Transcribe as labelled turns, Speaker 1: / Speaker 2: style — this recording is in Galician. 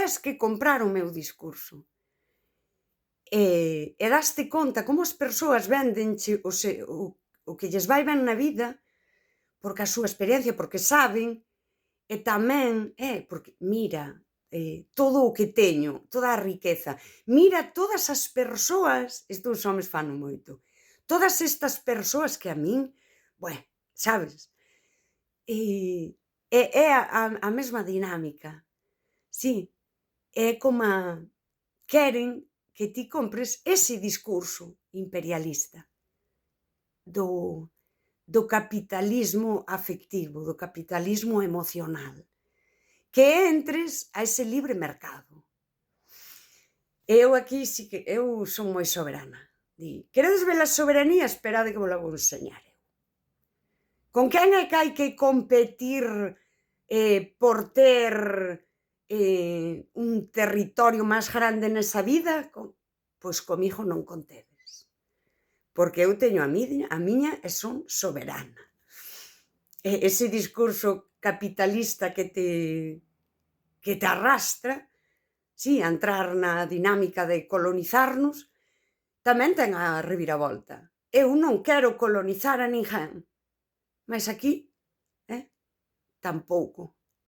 Speaker 1: tes que comprar o meu discurso. E daste conta como as persoas véndenche o que lles vai ben na vida, porque a súa experiencia, porque saben, e tamén, porque mira, todo o que teño, toda a riqueza, mira todas as persoas, isto os homes fano moito, todas estas persoas que a min, bueno, sabes? É a mesma dinámica. Sí, é coma queren que ti compres ese discurso imperialista do do capitalismo afectivo, do capitalismo emocional, que entres a ese libre mercado. Eu aquí si que eu son moi soberana. Queredes ver a soberanía? Esperade que vola vou enseñar eu. Con quen é que hai que competir, por ter, un territorio máis grande nesa vida? Pois comigo non contedes, porque eu teño a miña e son soberana. Ese discurso capitalista que te arrastra, si, a entrar na dinámica de colonizarnos, tamén ten a reviravolta. Eu non quero colonizar a ninguén, mais aquí, tampouco.